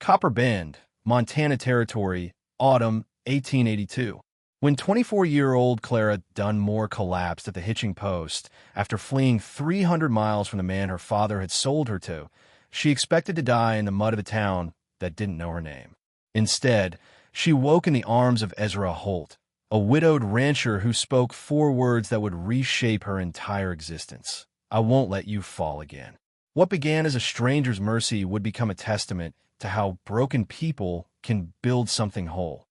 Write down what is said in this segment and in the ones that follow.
Copper Bend, Montana Territory, autumn 1882. When 24-year-old Clara Dunmore collapsed at the hitching post after fleeing 300 miles from the man her father had sold her to, she expected to die in the mud of a town that didn't know her name. Instead, she woke in the arms of Ezra Holt, a widowed rancher who spoke 4 words that would reshape her entire existence. "I won't let you fall again." What began as a stranger's mercy would become a testament to how broken people can build something whole.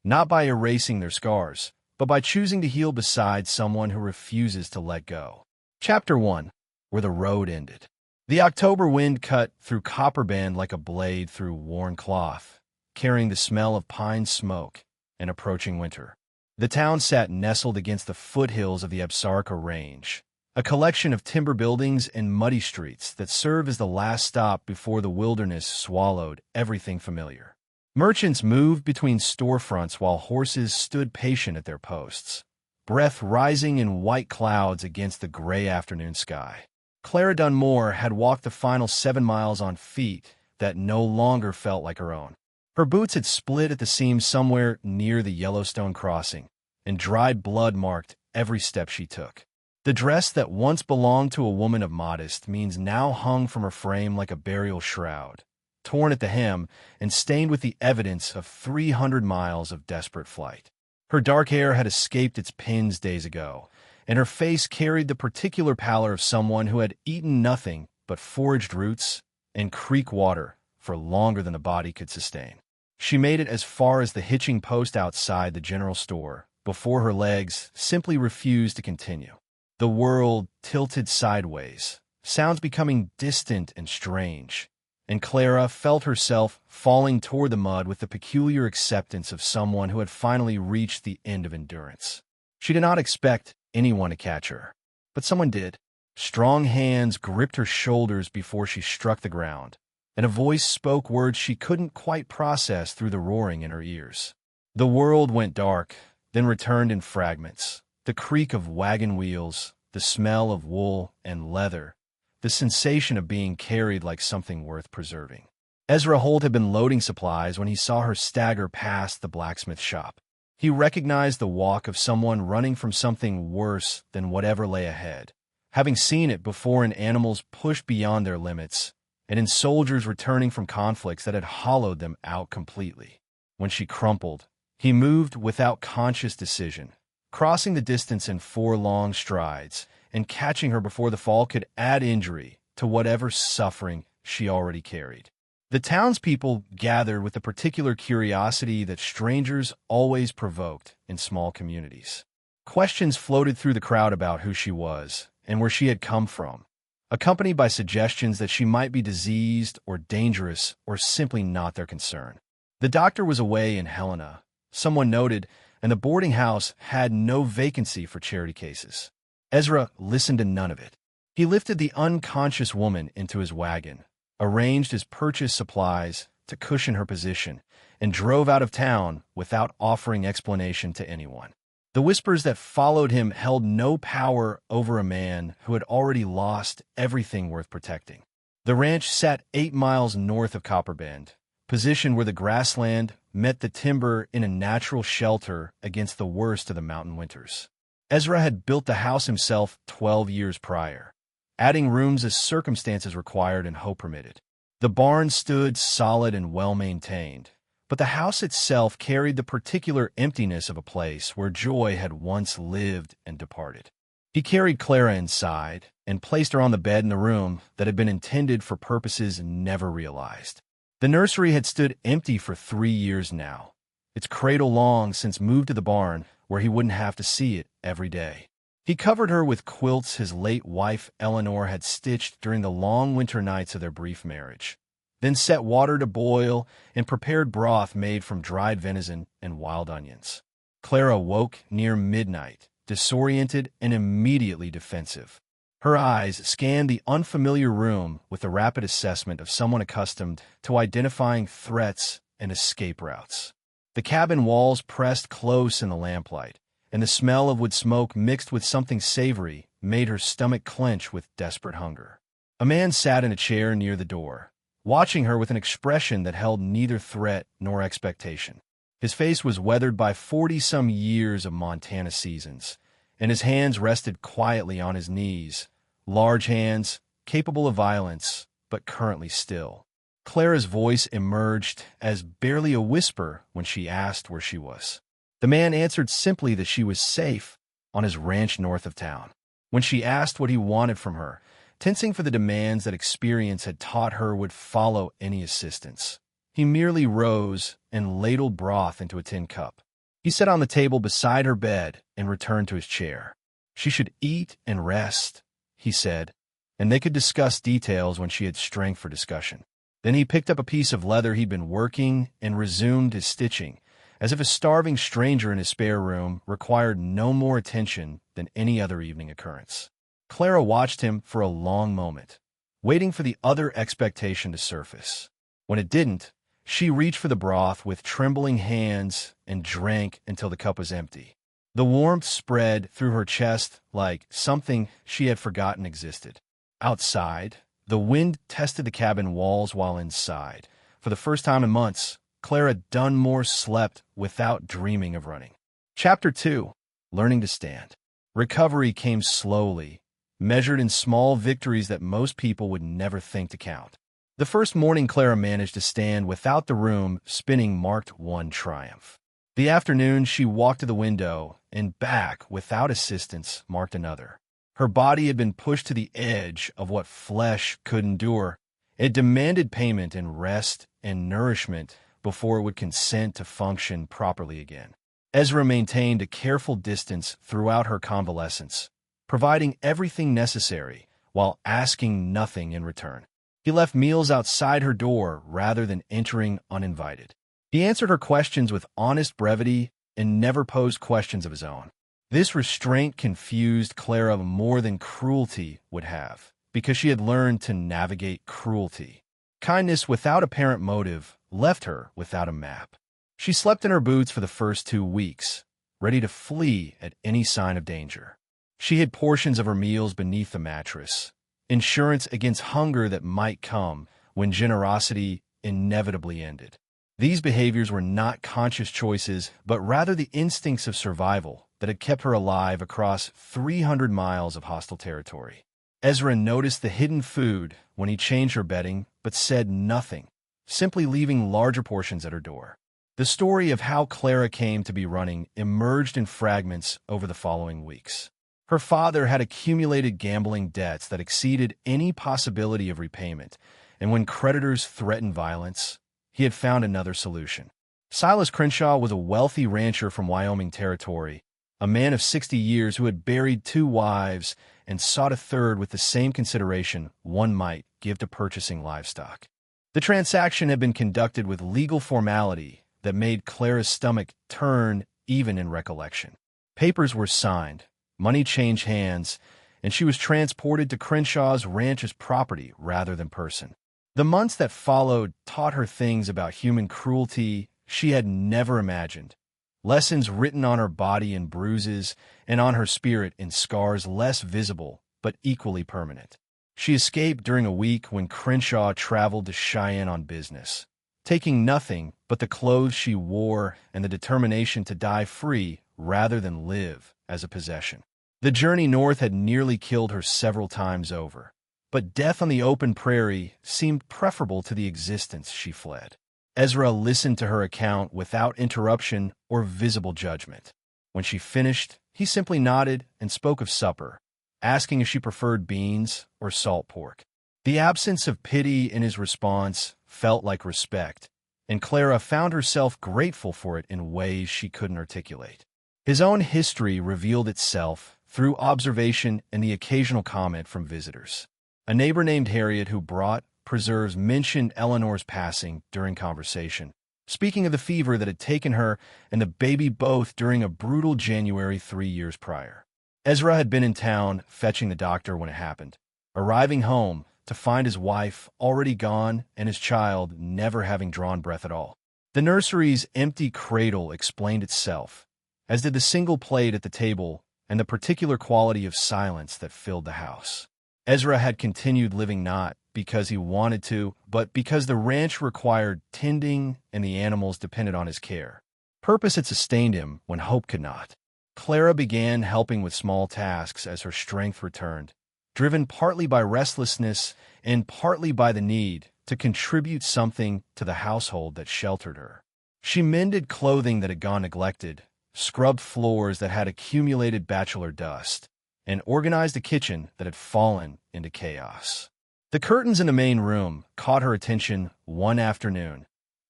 Not by erasing their scars, but by choosing to heal beside someone who refuses to let go. Chapter 1. Where the Road Ended. The October wind cut through Copper Bend like a blade through worn cloth, carrying the smell of pine smoke and approaching winter. The town sat nestled against the foothills of the Absaroka Range, a collection of timber buildings and muddy streets that serve as the last stop before the wilderness swallowed everything familiar. Merchants moved between storefronts while horses stood patient at their posts, breath rising in white clouds against the gray afternoon sky. Clara Dunmore had walked the final 7 miles on feet that no longer felt like her own. Her boots had split at the seams somewhere near the Yellowstone crossing, and dried blood marked every step she took. The dress that once belonged to a woman of modest means now hung from her frame like a burial shroud, torn at the hem and stained with the evidence of 300 miles of desperate flight. Her dark hair had escaped its pins days ago, and her face carried the particular pallor of someone who had eaten nothing but foraged roots and creek water for longer than the body could sustain. She made it as far as the hitching post outside the general store before her legs simply refused to continue. The world tilted sideways, sounds becoming distant and strange, and Clara felt herself falling toward the mud with the peculiar acceptance of someone who had finally reached the end of endurance. She did not expect anyone to catch her, but someone did. Strong hands gripped her shoulders before she struck the ground, and a voice spoke words she couldn't quite process through the roaring in her ears. The world went dark, then returned in fragments. The creak of wagon wheels, the smell of wool and leather, the sensation of being carried like something worth preserving. Ezra Holt had been loading supplies when he saw her stagger past the blacksmith shop. He recognized the walk of someone running from something worse than whatever lay ahead, having seen it before in animals pushed beyond their limits, and in soldiers returning from conflicts that had hollowed them out completely. When she crumpled, he moved without conscious decision, crossing the distance in 4 long strides, and catching her before the fall could add injury to whatever suffering she already carried. The townspeople gathered with the particular curiosity that strangers always provoked in small communities. Questions floated through the crowd about who she was and where she had come from, accompanied by suggestions that she might be diseased or dangerous or simply not their concern. The doctor was away in Helena, someone noted, and the boarding house had no vacancy for charity cases. Ezra listened to none of it. He lifted the unconscious woman into his wagon, arranged his purchased supplies to cushion her position, and drove out of town without offering explanation to anyone. The whispers that followed him held no power over a man who had already lost everything worth protecting. The ranch sat 8 miles north of Copper Bend, positioned where the grassland met the timber in a natural shelter against the worst of the mountain winters. Ezra had built the house himself 12 years prior, adding rooms as circumstances required and hope permitted. The barn stood solid and well-maintained, but the house itself carried the particular emptiness of a place where joy had once lived and departed. He carried Clara inside and placed her on the bed in the room that had been intended for purposes never realized. The nursery had stood empty for 3 years now, its cradle long since moved to the barn where he wouldn't have to see it every day. He covered her with quilts his late wife Eleanor had stitched during the long winter nights of their brief marriage, then set water to boil and prepared broth made from dried venison and wild onions. Clara woke near midnight, disoriented and immediately defensive. Her eyes scanned the unfamiliar room with the rapid assessment of someone accustomed to identifying threats and escape routes. The cabin walls pressed close in the lamplight, and the smell of wood smoke mixed with something savory made her stomach clench with desperate hunger. A man sat in a chair near the door, watching her with an expression that held neither threat nor expectation. His face was weathered by 40-some years of Montana seasons, and his hands rested quietly on his knees, large hands, capable of violence, but currently still. Clara's voice emerged as barely a whisper when she asked where she was. The man answered simply that she was safe on his ranch north of town. When she asked what he wanted from her, tensing for the demands that experience had taught her would follow any assistance, he merely rose and ladled broth into a tin cup. He sat on the table beside her bed and returned to his chair. She should eat and rest, he said, and they could discuss details when she had strength for discussion. Then he picked up a piece of leather he'd been working and resumed his stitching, as if a starving stranger in his spare room required no more attention than any other evening occurrence. Clara watched him for a long moment, waiting for the other expectation to surface. When it didn't, she reached for the broth with trembling hands and drank until the cup was empty. The warmth spread through her chest like something she had forgotten existed. Outside, the wind tested the cabin walls while inside. For the first time in months, Clara Dunmore slept without dreaming of running. Chapter 2. Learning to Stand. Recovery came slowly, measured in small victories that most people would never think to count. The first morning Clara managed to stand without the room spinning marked one triumph. The afternoon she walked to the window and back without assistance marked another. Her body had been pushed to the edge of what flesh could endure. It demanded payment and rest and nourishment before it would consent to function properly again. Ezra maintained a careful distance throughout her convalescence, providing everything necessary while asking nothing in return. He left meals outside her door rather than entering uninvited. He answered her questions with honest brevity and never posed questions of his own. This restraint confused Clara more than cruelty would have, because she had learned to navigate cruelty. Kindness without apparent motive left her without a map. She slept in her boots for the first 2 weeks, ready to flee at any sign of danger. She hid portions of her meals beneath the mattress, insurance against hunger that might come when generosity inevitably ended. These behaviors were not conscious choices, but rather the instincts of survival that had kept her alive across 300 miles of hostile territory. Ezra noticed the hidden food when he changed her bedding, but said nothing, simply leaving larger portions at her door. The story of how Clara came to be running emerged in fragments over the following weeks. Her father had accumulated gambling debts that exceeded any possibility of repayment, and when creditors threatened violence, he had found another solution. Silas Crenshaw was a wealthy rancher from Wyoming Territory, a man of 60 years who had buried 2 wives and sought a third with the same consideration one might give to purchasing livestock. The transaction had been conducted with legal formality that made Clara's stomach turn even in recollection. Papers were signed, money changed hands, and she was transported to Crenshaw's ranch as property rather than person. The months that followed taught her things about human cruelty she had never imagined, lessons written on her body in bruises and on her spirit in scars less visible but equally permanent. She escaped during a week when Crenshaw traveled to Cheyenne on business, taking nothing but the clothes she wore and the determination to die free rather than live as a possession. The journey north had nearly killed her several times over, but death on the open prairie seemed preferable to the existence she fled. Ezra listened to her account without interruption or visible judgment. When she finished, he simply nodded and spoke of supper, asking if she preferred beans or salt pork. The absence of pity in his response felt like respect, and Clara found herself grateful for it in ways she couldn't articulate. His own history revealed itself through observation and the occasional comment from visitors. A neighbor named Harriet who brought preserves mentioned Eleanor's passing during conversation, speaking of the fever that had taken her and the baby both during a brutal January 3 years prior. Ezra had been in town fetching the doctor when it happened, arriving home to find his wife already gone and his child never having drawn breath at all. The nursery's empty cradle explained itself, as did the single plate at the table and the particular quality of silence that filled the house. Ezra had continued living not because he wanted to, but because the ranch required tending and the animals depended on his care. Purpose had sustained him when hope could not. Clara began helping with small tasks as her strength returned, driven partly by restlessness and partly by the need to contribute something to the household that sheltered her. She mended clothing that had gone neglected, scrubbed floors that had accumulated bachelor dust, and organized a kitchen that had fallen into chaos. The curtains in the main room caught her attention one afternoon.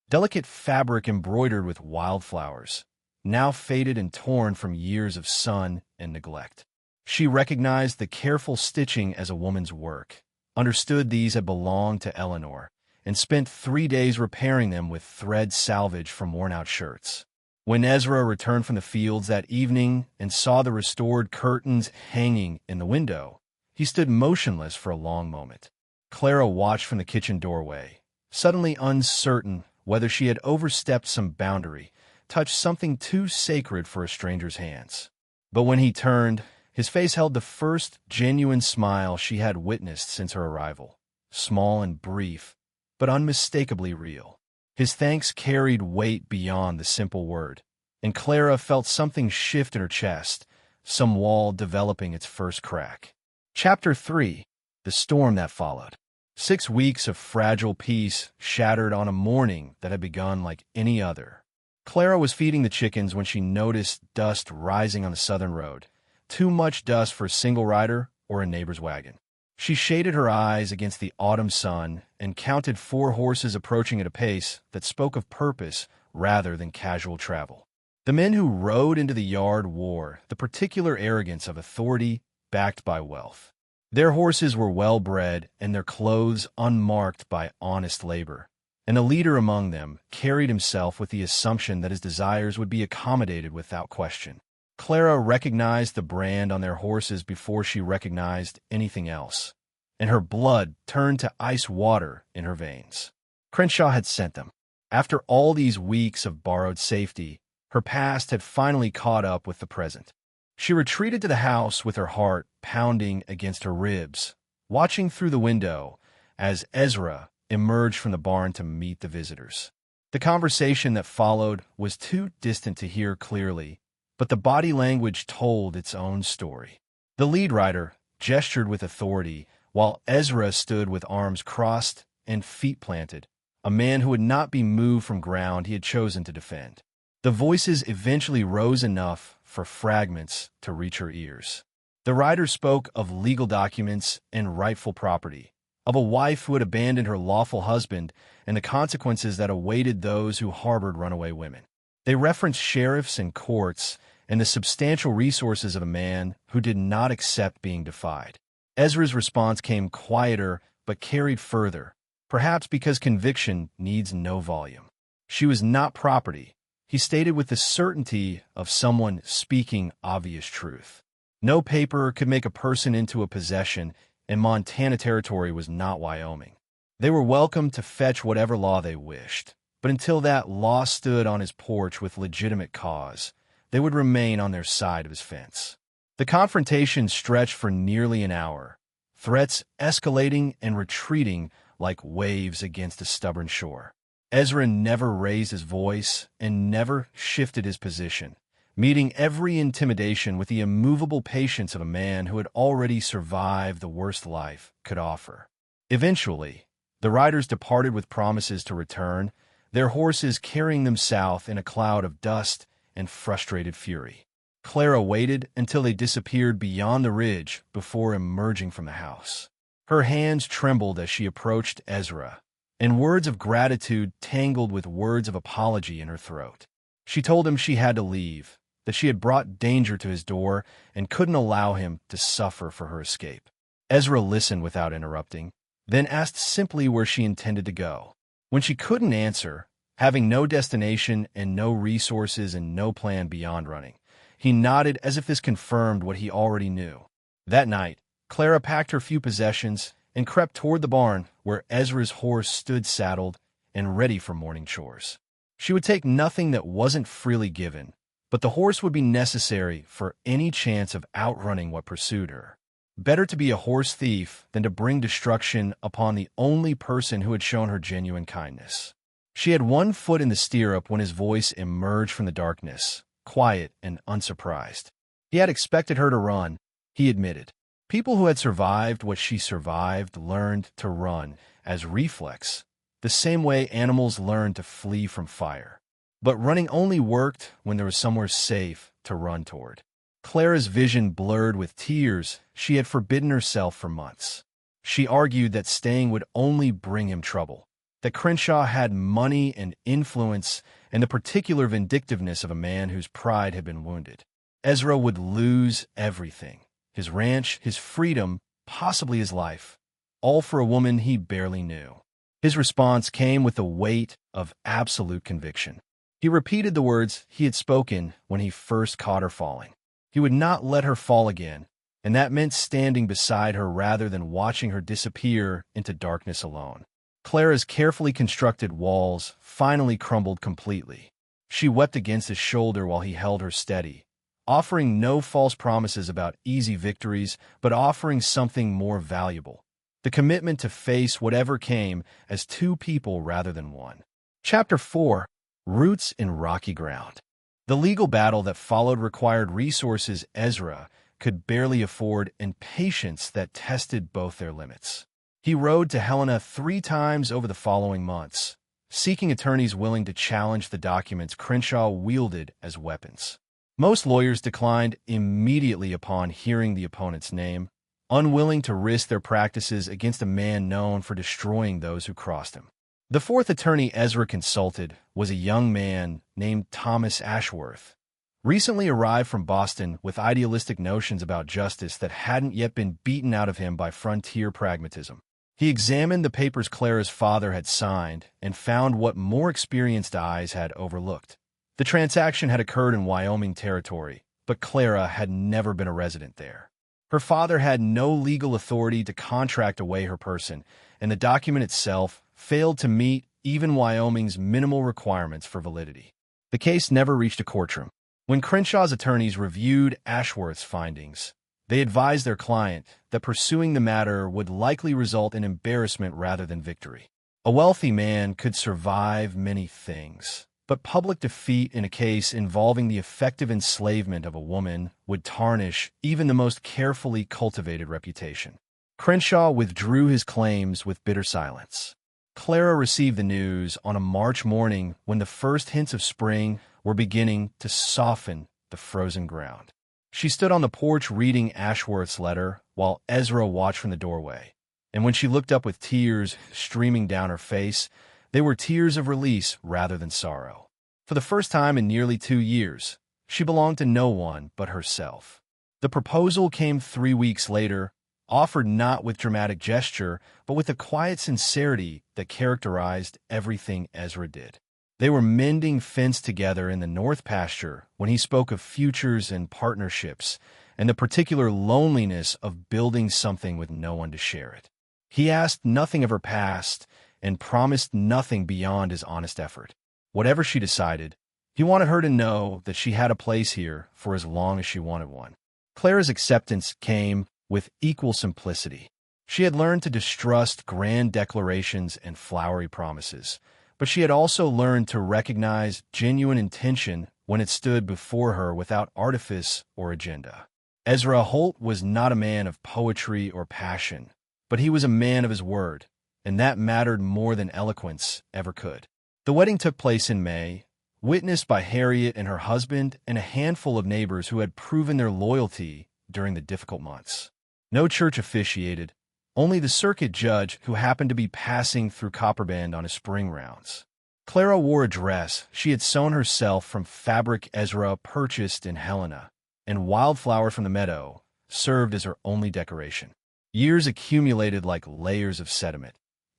Delicate fabric embroidered with wildflowers, now faded and torn from years of sun and neglect. She recognized the careful stitching as a woman's work, understood these had belonged to Eleanor, and spent 3 days repairing them with thread salvaged from worn-out shirts. When Ezra returned from the fields that evening and saw the restored curtains hanging in the window, he stood motionless for a long moment. Clara watched from the kitchen doorway, suddenly uncertain whether she had overstepped some boundary, touched something too sacred for a stranger's hands. But when he turned, his face held the first genuine smile she had witnessed since her arrival, small and brief, but unmistakably real. His thanks carried weight beyond the simple word, and Clara felt something shift in her chest, some wall developing its first crack. Chapter 3. The Storm That Followed. 6 weeks of fragile peace shattered on a morning that had begun like any other. Clara was feeding the chickens when she noticed dust rising on the southern road, too much dust for a single rider or a neighbor's wagon. She shaded her eyes against the autumn sun and counted 4 horses approaching at a pace that spoke of purpose rather than casual travel. The men who rode into the yard wore the particular arrogance of authority backed by wealth. Their horses were well-bred and their clothes unmarked by honest labor, and the leader among them carried himself with the assumption that his desires would be accommodated without question. Clara recognized the brand on their horses before she recognized anything else, and her blood turned to ice water in her veins. Crenshaw had sent them. After all these weeks of borrowed safety, her past had finally caught up with the present. She retreated to the house with her heart pounding against her ribs, watching through the window as Ezra emerged from the barn to meet the visitors. The conversation that followed was too distant to hear clearly, but the body language told its own story. The lead rider gestured with authority, while Ezra stood with arms crossed and feet planted, a man who would not be moved from ground he had chosen to defend. The voices eventually rose enough for fragments to reach her ears. The rider spoke of legal documents and rightful property, of a wife who had abandoned her lawful husband and the consequences that awaited those who harbored runaway women. They referenced sheriffs and courts and the substantial resources of a man who did not accept being defied. Ezra's response came quieter but carried further, perhaps because conviction needs no volume. She was not property, he stated with the certainty of someone speaking obvious truth. No paper could make a person into a possession, and Montana Territory was not Wyoming. They were welcome to fetch whatever law they wished, but until that law stood on his porch with legitimate cause, they would remain on their side of his fence. The confrontation stretched for nearly an hour, threats escalating and retreating like waves against a stubborn shore. Ezra never raised his voice and never shifted his position, meeting every intimidation with the immovable patience of a man who had already survived the worst life could offer. Eventually, the riders departed with promises to return, their horses carrying them south in a cloud of dust and frustrated fury. Clara waited until they disappeared beyond the ridge before emerging from the house. Her hands trembled as she approached Ezra, and words of gratitude tangled with words of apology in her throat. She told him she had to leave, that she had brought danger to his door and couldn't allow him to suffer for her escape. Ezra listened without interrupting, then asked simply where she intended to go. When she couldn't answer, having no destination and no resources and no plan beyond running, he nodded as if this confirmed what he already knew. That night, Clara packed her few possessions and crept toward the barn where Ezra's horse stood saddled and ready for morning chores. She would take nothing that wasn't freely given, but the horse would be necessary for any chance of outrunning what pursued her. Better to be a horse thief than to bring destruction upon the only person who had shown her genuine kindness. She had one foot in the stirrup when his voice emerged from the darkness, quiet and unsurprised. He had expected her to run, he admitted. People who had survived what she survived learned to run as reflex, the same way animals learn to flee from fire. But running only worked when there was somewhere safe to run toward. Clara's vision blurred with tears she had forbidden herself for months. She argued that staying would only bring him trouble, that Crenshaw had money and influence and the particular vindictiveness of a man whose pride had been wounded. Ezra would lose everything, his ranch, his freedom, possibly his life, all for a woman he barely knew. His response came with the weight of absolute conviction. He repeated the words he had spoken when he first caught her falling. He would not let her fall again, and that meant standing beside her rather than watching her disappear into darkness alone. Clara's carefully constructed walls finally crumbled completely. She wept against his shoulder while he held her steady, offering no false promises about easy victories, but offering something more valuable: the commitment to face whatever came as two people rather than one. Chapter 4: Roots in Rocky Ground. The legal battle that followed required resources Ezra could barely afford and patience that tested both their limits. He rode to Helena 3 times over the following months, seeking attorneys willing to challenge the documents Crenshaw wielded as weapons. Most lawyers declined immediately upon hearing the opponent's name, unwilling to risk their practices against a man known for destroying those who crossed him. The fourth attorney Ezra consulted was a young man named Thomas Ashworth, recently arrived from Boston with idealistic notions about justice that hadn't yet been beaten out of him by frontier pragmatism. He examined the papers Clara's father had signed and found what more experienced eyes had overlooked. The transaction had occurred in Wyoming territory, but Clara had never been a resident there. Her father had no legal authority to contract away her person, and the document itself failed to meet even Wyoming's minimal requirements for validity. The case never reached a courtroom. When Crenshaw's attorneys reviewed Ashworth's findings, they advised their client that pursuing the matter would likely result in embarrassment rather than victory. A wealthy man could survive many things, but public defeat in a case involving the effective enslavement of a woman would tarnish even the most carefully cultivated reputation. Crenshaw withdrew his claims with bitter silence. Clara received the news on a March morning when the first hints of spring were beginning to soften the frozen ground. She stood on the porch reading Ashworth's letter while Ezra watched from the doorway, and when she looked up with tears streaming down her face, they were tears of release rather than sorrow. For the first time in nearly 2 years, she belonged to no one but herself. The proposal came 3 weeks later, offered not with dramatic gesture, but with the quiet sincerity that characterized everything Ezra did. They were mending fence together in the north pasture when he spoke of futures and partnerships and the particular loneliness of building something with no one to share it. He asked nothing of her past and promised nothing beyond his honest effort. Whatever she decided, he wanted her to know that she had a place here for as long as she wanted one. Clara's acceptance came with equal simplicity. She had learned to distrust grand declarations and flowery promises, but she had also learned to recognize genuine intention when it stood before her without artifice or agenda. Ezra Holt was not a man of poetry or passion, but he was a man of his word, and that mattered more than eloquence ever could. The wedding took place in May, witnessed by Harriet and her husband and a handful of neighbors who had proven their loyalty during the difficult months. No church officiated, only the circuit judge who happened to be passing through Copperbend on his spring rounds. Clara wore a dress she had sewn herself from fabric Ezra purchased in Helena, and wildflowers from the meadow served as her only decoration. Years accumulated like layers of sediment,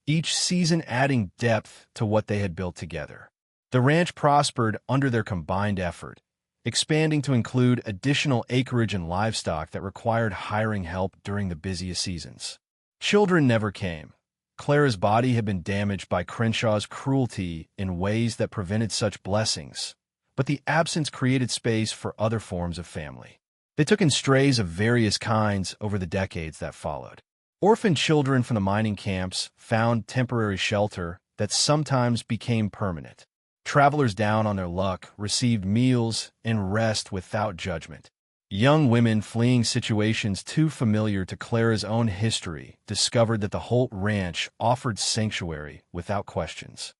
each season adding depth to what they had built together. The ranch prospered under their combined effort, expanding to include additional acreage and livestock that required hiring help during the busiest seasons. Children never came. Clara's body had been damaged by Crenshaw's cruelty in ways that prevented such blessings, but the absence created space for other forms of family. They took in strays of various kinds over the decades that followed. Orphaned children from the mining camps found temporary shelter that sometimes became permanent. Travelers down on their luck received meals and rest without judgment. Young women fleeing situations too familiar to Clara's own history discovered that the Holt Ranch offered sanctuary without questions.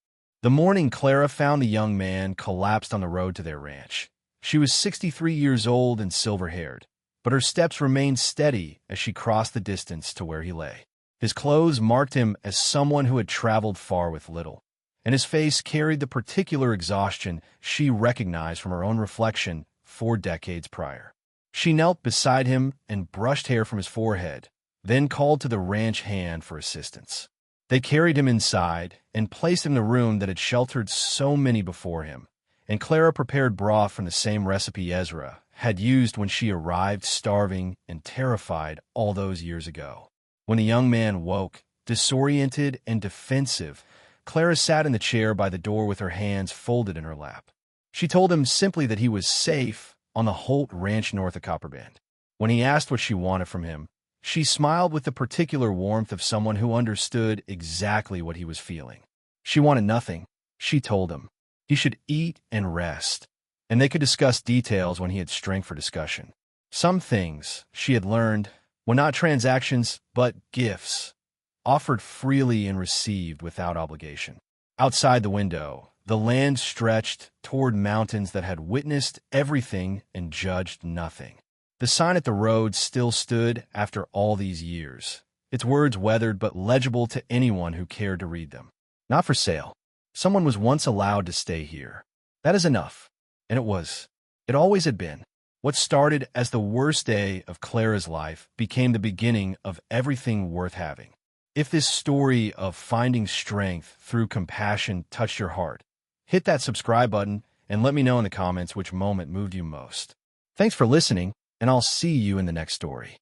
The morning Clara found the young man collapsed on the road to their ranch. She was 63 years old and silver-haired, but her steps remained steady as she crossed the distance to where he lay. His clothes marked him as someone who had traveled far with little, and his face carried the particular exhaustion she recognized from her own reflection 4 decades prior. She knelt beside him and brushed hair from his forehead, then called to the ranch hand for assistance. They carried him inside and placed him in the room that had sheltered so many before him, and Clara prepared broth from the same recipe Ezra had used when she arrived starving and terrified all those years ago. When the young man woke, disoriented and defensive, Clara sat in the chair by the door with her hands folded in her lap. She told him simply that he was safe on the Holt Ranch north of Copperbend. When he asked what she wanted from him, she smiled with the particular warmth of someone who understood exactly what he was feeling. She wanted nothing, she told him. He should eat and rest, and they could discuss details when he had strength for discussion. Some things, she had learned, were not transactions but gifts, offered freely and received without obligation. Outside the window, the land stretched toward mountains that had witnessed everything and judged nothing. The sign at the road still stood after all these years, its words weathered but legible to anyone who cared to read them. Not for sale. Someone was once allowed to stay here. That is enough. And it was. It always had been. What started as the worst day of Clara's life became the beginning of everything worth having. If this story of finding strength through compassion touched your heart, hit that subscribe button and let me know in the comments which moment moved you most. Thanks for listening, and I'll see you in the next story.